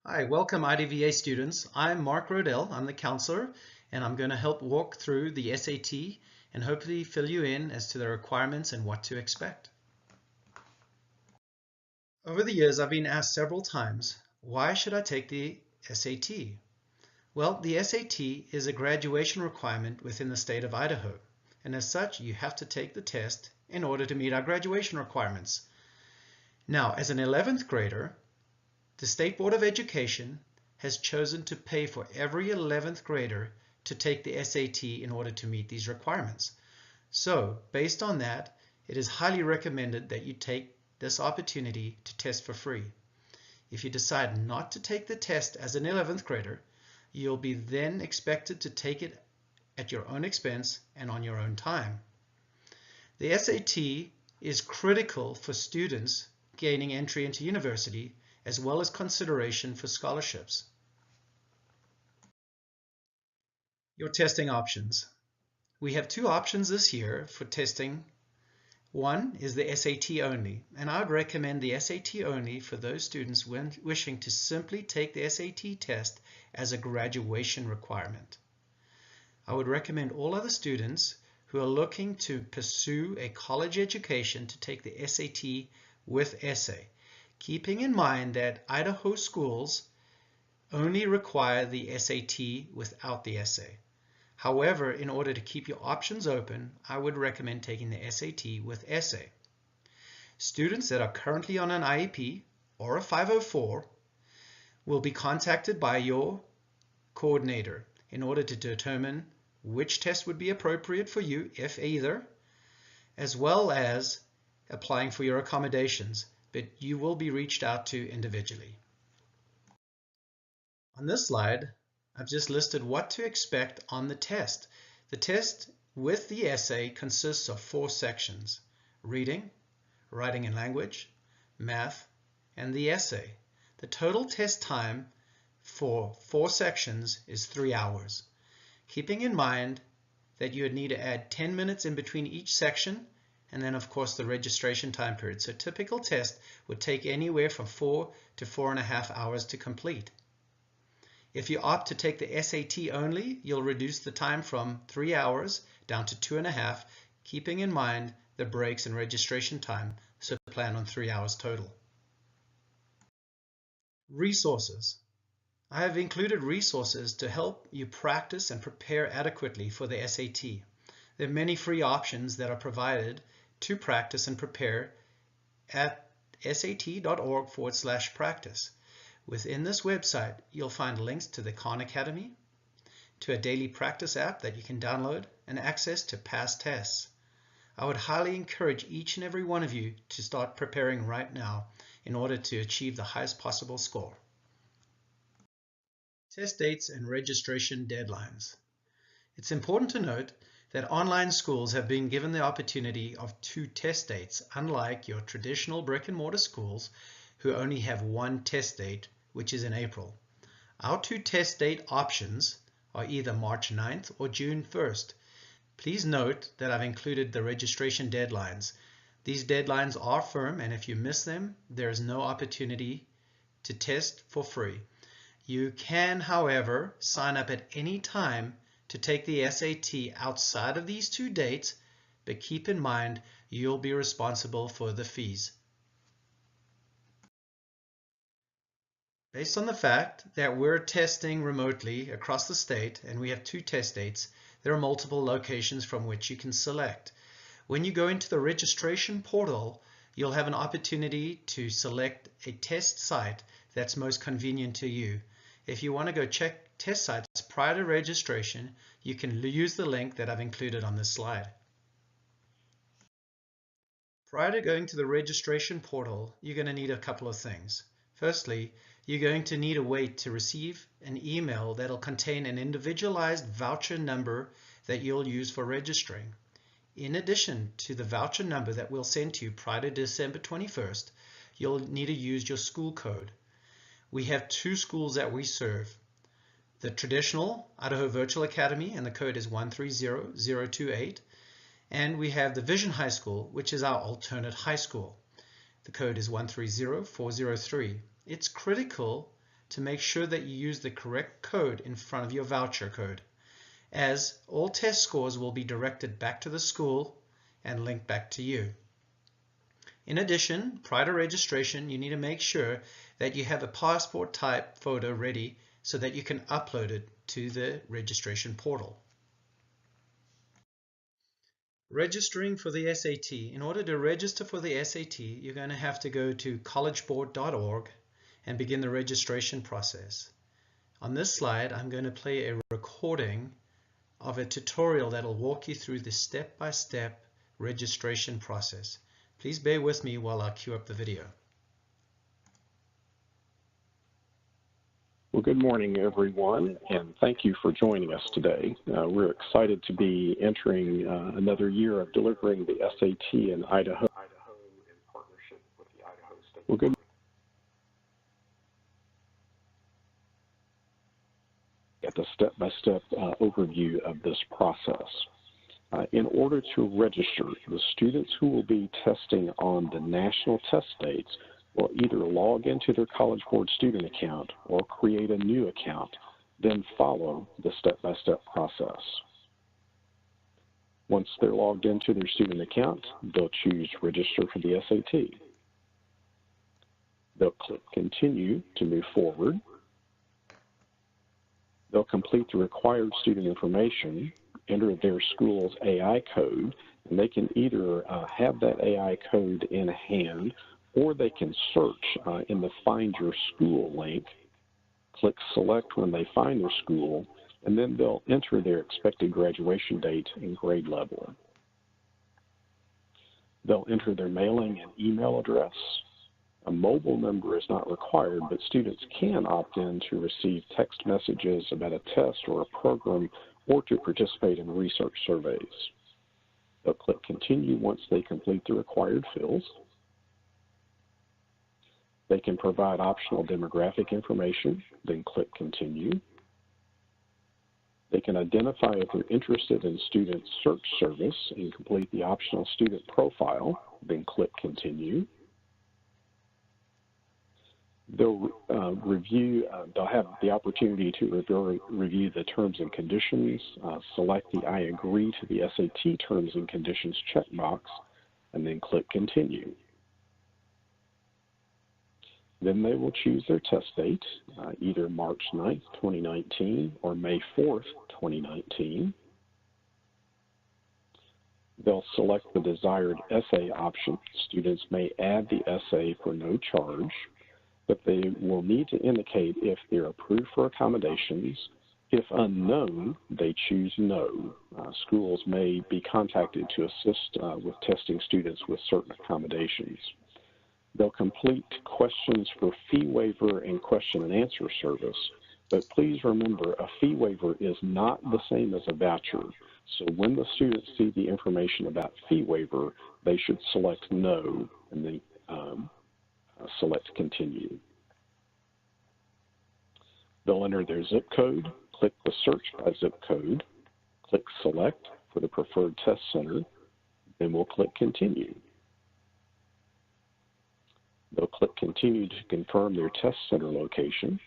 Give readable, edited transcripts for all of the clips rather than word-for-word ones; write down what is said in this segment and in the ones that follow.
Hi, welcome IDVA students. I'm Mark Rodell. I'm the counselor, and I'm going to help walk through the SAT and hopefully fill you in as to the requirements and what to expect. Over the years, I've been asked several times, why should I take the SAT? Well, the SAT is a graduation requirement within the state of Idaho, and as such, you have to take the test in order to meet our graduation requirements. Now, as an 11th grader, the State Board of Education has chosen to pay for every 11th grader to take the SAT in order to meet these requirements. So, based on that, it is highly recommended that you take this opportunity to test for free. If you decide not to take the test as an 11th grader, you'll be then expected to take it at your own expense and on your own time. The SAT is critical for students gaining entry into university, as well as consideration for scholarships. Your testing options. We have two options this year for testing. One is the SAT only, and I would recommend the SAT only for those students wishing to simply take the SAT test as a graduation requirement. I would recommend all other students who are looking to pursue a college education to take the SAT with essay, keeping in mind that Idaho schools only require the SAT without the essay. However, in order to keep your options open, I would recommend taking the SAT with essay. Students that are currently on an IEP or a 504 will be contacted by your coordinator in order to determine which test would be appropriate for you, if either, as well as applying for your accommodations, but you will be reached out to individually. On this slide, I've just listed what to expect on the test. The test with the essay consists of 4 sections: reading, writing and language, math, and the essay. The total test time for 4 sections is 3 hours. Keeping in mind that you would need to add 10 minutes in between each section, and then of course the registration time period. So a typical test would take anywhere from 4 to 4.5 hours to complete. If you opt to take the SAT only, you'll reduce the time from 3 hours down to 2.5, keeping in mind the breaks and registration time, so plan on 3 hours total. Resources. I have included resources to help you practice and prepare adequately for the SAT. There are many free options that are provided to practice and prepare at sat.org/practice. Within this website, you'll find links to the Khan Academy, to a daily practice app that you can download, and access to past tests. I would highly encourage each and every one of you to start preparing right now in order to achieve the highest possible score. Test dates and registration deadlines. It's important to note that online schools have been given the opportunity of 2 test dates, unlike your traditional brick and mortar schools who only have 1 test date, which is in April. Our 2 test date options are either March 9th or June 1st. Please note that I've included the registration deadlines. These deadlines are firm, and if you miss them, there is no opportunity to test for free. You can, however, sign up at any time to take the SAT outside of these 2 dates, but keep in mind you'll be responsible for the fees. Based on the fact that we're testing remotely across the state and we have 2 test dates, there are multiple locations from which you can select. When you go into the registration portal, you'll have an opportunity to select a test site that's most convenient to you. If you want to go check test sites prior to registration, you can use the link that I've included on this slide. Prior to going to the registration portal, you're going to need a couple of things. Firstly, you're going to need a way to receive an email that'll contain an individualized voucher number that you'll use for registering. In addition to the voucher number that we'll send to you prior to December 21st, you'll need to use your school code. We have 2 schools that we serve. The traditional Idaho Virtual Academy, and the code is 130028. And we have the Vision High School, which is our alternate high school. The code is 130403. It's critical to make sure that you use the correct code in front of your voucher code, as all test scores will be directed back to the school and linked back to you. In addition, prior to registration, you need to make sure that you have a passport type photo ready so that you can upload it to the registration portal. Registering for the SAT. In order to register for the SAT, you're going to have to go to collegeboard.org and begin the registration process. On this slide, I'm going to play a recording of a tutorial that will walk you through the step-by-step registration process. Please bear with me while I queue up the video. Well, good morning, everyone, and thank you for joining us today. We're excited to be entering another year of delivering the SAT in Idaho in partnership with the Idaho State. Well, good. At the step-by-step overview of this process. In order to register, the students who will be testing on the national test dates will either log into their College Board student account or create a new account, then follow the step-by-step process. Once they're logged into their student account, they'll choose Register for the SAT. They'll click Continue to move forward. They'll complete the required student information, enter their school's AI code, and they can either have that AI code in hand, or they can search in the Find Your School link, click Select when they find their school, and then they'll enter their expected graduation date and grade level. They'll enter their mailing and email address. A mobile number is not required, but students can opt in to receive text messages about a test or a program or to participate in research surveys. They'll click Continue once they complete the required fields. They can provide optional demographic information, then click Continue. They can identify if they're interested in Student Search Service and complete the optional student profile, then click Continue. They'll they'll have the opportunity to review the terms and conditions, select the I agree to the SAT terms and conditions checkbox, and then click Continue. Then they will choose their test date, either March 9th, 2019 or May 4th, 2019. They'll select the desired essay option. Students may add the essay for no charge, but they will need to indicate if they're approved for accommodations. If unknown, they choose no. Schools may be contacted to assist with testing students with certain accommodations. They'll complete questions for fee waiver and question and answer service, but please remember a fee waiver is not the same as a voucher. So when the students see the information about fee waiver, they should select no and then select Continue. They'll enter their zip code, click the Search by Zip Code, click Select for the preferred test center, then we'll click Continue. They'll click Continue to confirm their test center location.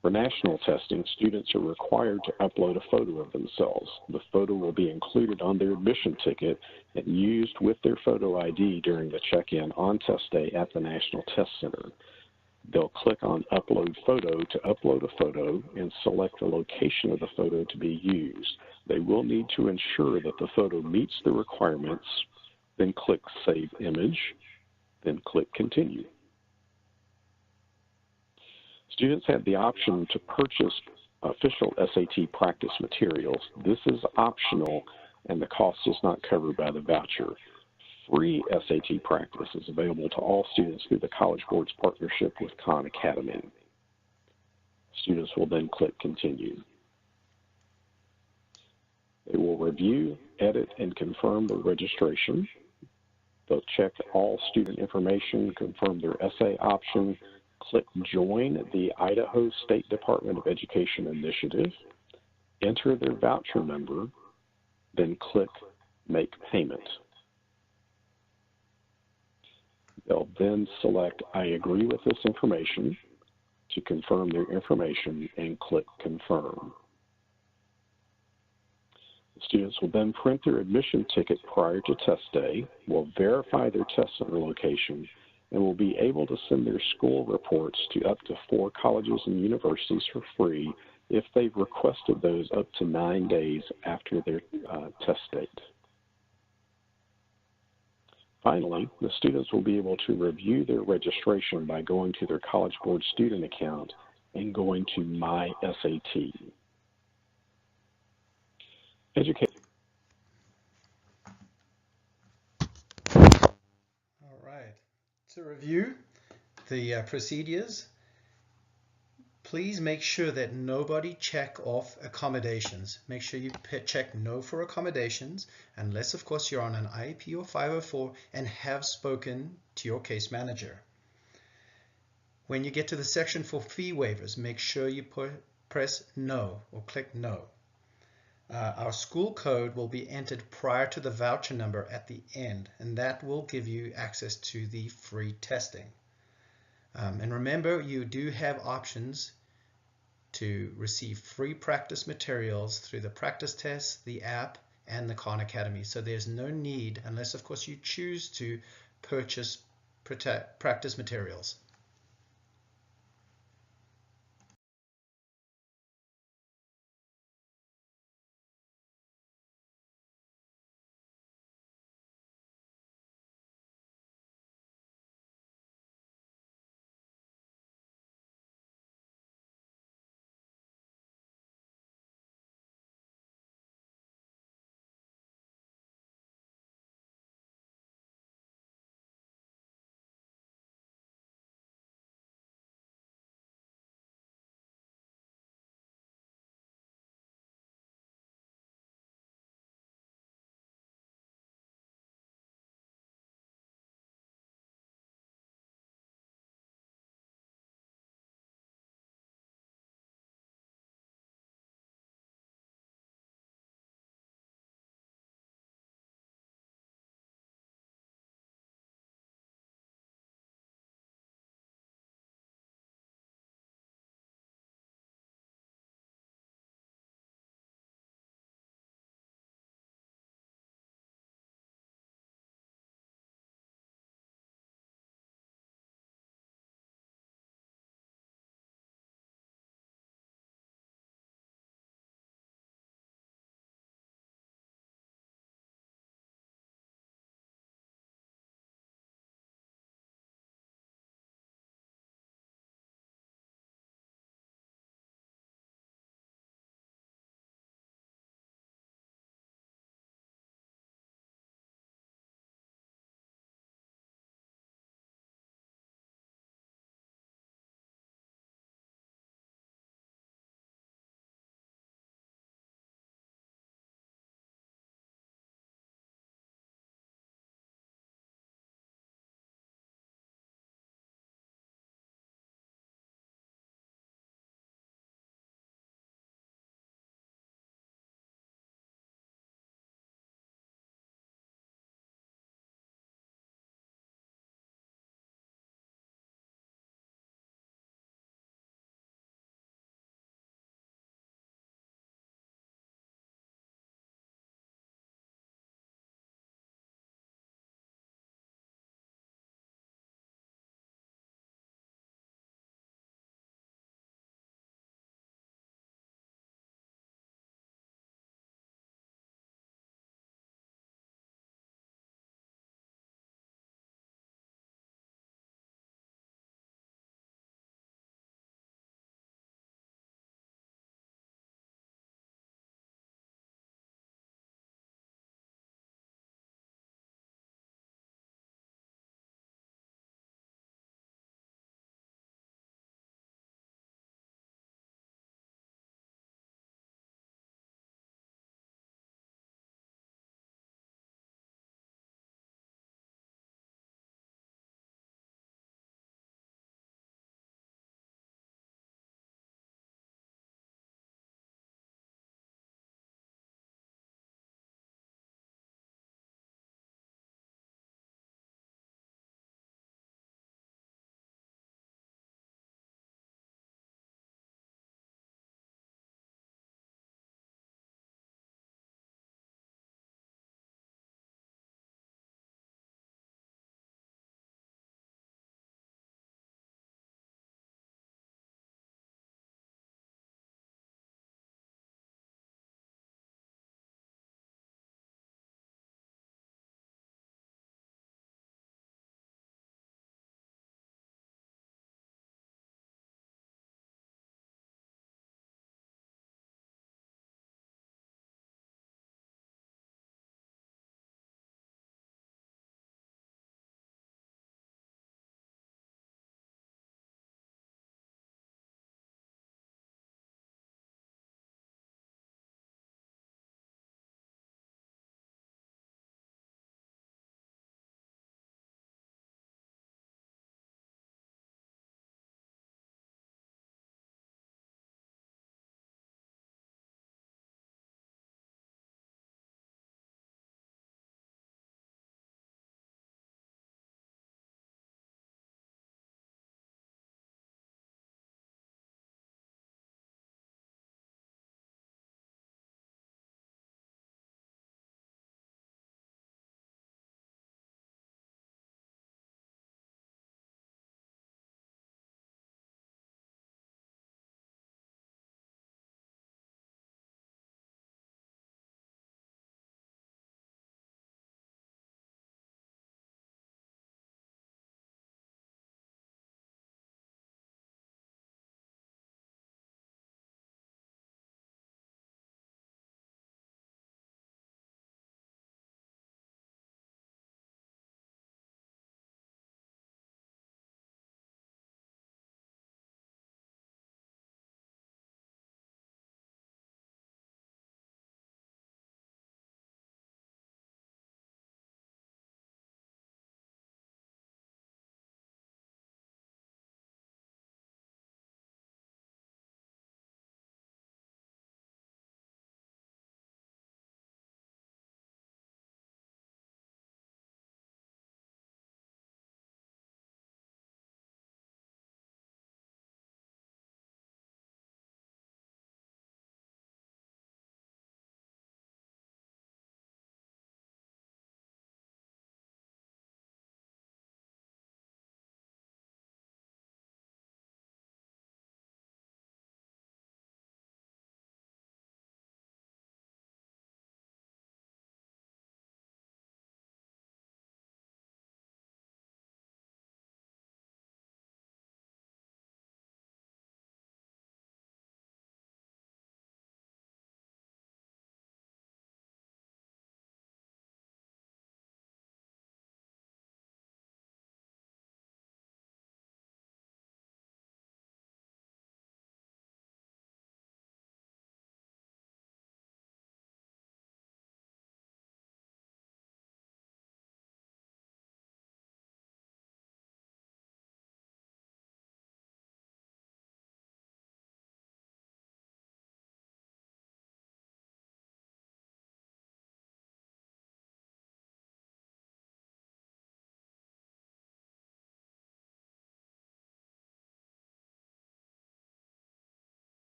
For national testing, students are required to upload a photo of themselves. The photo will be included on their admission ticket and used with their photo ID during the check-in on test day at the National Test Center. They'll click on Upload Photo to upload a photo and select the location of the photo to be used. They will need to ensure that the photo meets the requirements, then click Save Image, then click Continue. Students have the option to purchase official SAT practice materials. This is optional and the cost is not covered by the voucher. Free SAT practice is available to all students through the College Board's partnership with Khan Academy. Students will then click Continue. They will review, edit, and confirm the registration. They'll check all student information, confirm their essay option, click Join the Idaho State Department of Education initiative, enter their voucher number, then click Make Payment. They'll then select I agree with this information to confirm their information and click Confirm. The students will then print their admission ticket prior to test day, will verify their test center location, and will be able to send their school reports to up to 4 colleges and universities for free if they've requested those up to 9 days after their test date. Finally, the students will be able to review their registration by going to their College Board student account and going to My SAT. All right. To review the procedures, please make sure that nobody check off accommodations. Make sure you check no for accommodations, unless of course you're on an IEP or 504 and have spoken to your case manager. When you get to the section for fee waivers, make sure you press no or click no. Our school code will be entered prior to the voucher number at the end, and that will give you access to the free testing. And remember, you do have options to receive free practice materials through the practice tests, the app, and the Khan Academy. So there's no need, unless of course you choose to purchase practice materials.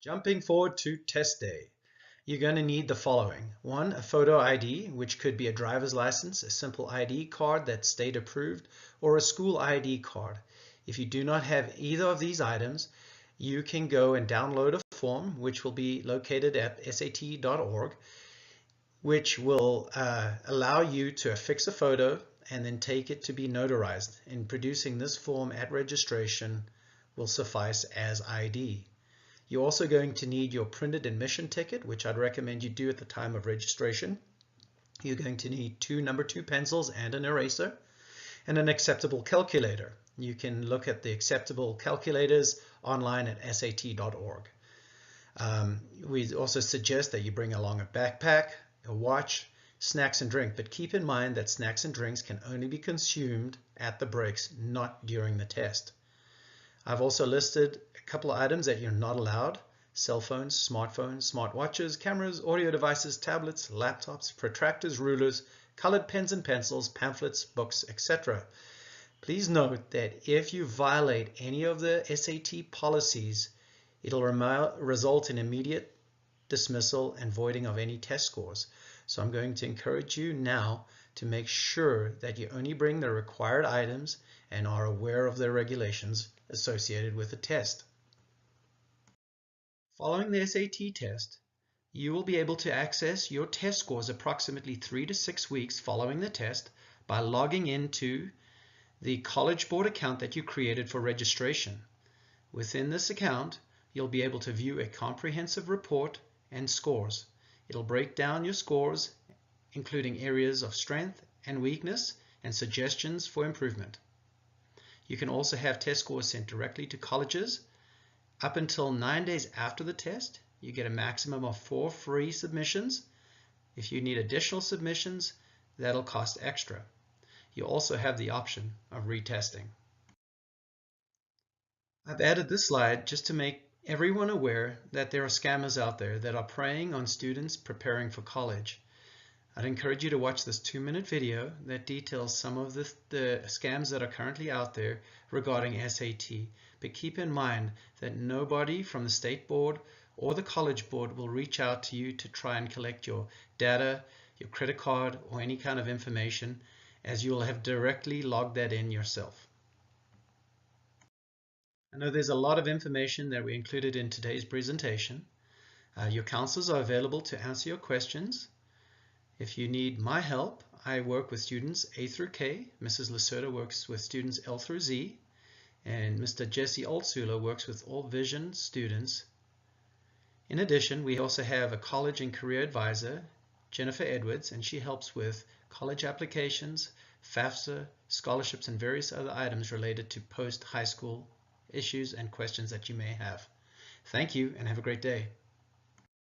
Jumping forward to test day, you're going to need the following. One, a photo ID, which could be a driver's license, a simple ID card that's state approved, or a school ID card. If you do not have either of these items, you can go and download a form, which will be located at sat.org, which will allow you to affix a photo and then take it to be notarized. And producing this form at registration will suffice as ID. You're also going to need your printed admission ticket, which I'd recommend you do at the time of registration. You're going to need two number 2 pencils and an eraser, and an acceptable calculator. You can look at the acceptable calculators online at sat.org. We also suggest that you bring along a backpack, a watch, snacks and drink, but keep in mind that snacks and drinks can only be consumed at the breaks, not during the test. I've also listed a couple of items that you're not allowed: cell phones, smartphones, smartwatches, cameras, audio devices, tablets, laptops, protractors, rulers, colored pens and pencils, pamphlets, books, etc. Please note that if you violate any of the SAT policies, it'll result in immediate dismissal and voiding of any test scores. So I'm going to encourage you now to make sure that you only bring the required items and are aware of the regulations associated with the test. Following the SAT test, you will be able to access your test scores approximately 3 to 6 weeks following the test by logging into the College Board account that you created for registration. Within this account, you'll be able to view a comprehensive report and scores. It'll break down your scores, including areas of strength and weakness and suggestions for improvement. You can also have test scores sent directly to colleges. Up until 9 days after the test, you get a maximum of 4 free submissions. If you need additional submissions, that'll cost extra. You also have the option of retesting. I've added this slide just to make everyone aware that there are scammers out there that are preying on students preparing for college. I'd encourage you to watch this 2-minute video that details some of the scams that are currently out there regarding SAT. But keep in mind that nobody from the state board or the college board will reach out to you to try and collect your data, your credit card, or any kind of information, as you will have directly logged that in yourself. I know there's a lot of information that we included in today's presentation. Your counselors are available to answer your questions. If you need my help, I work with students A through K. Mrs. Lacerda works with students L through Z. And Mr. Jesse Altsula works with all vision students. In addition, we also have a college and career advisor, Jennifer Edwards, and she helps with college applications, FAFSA, scholarships, and various other items related to post-high school issues and questions that you may have. Thank you and have a great day.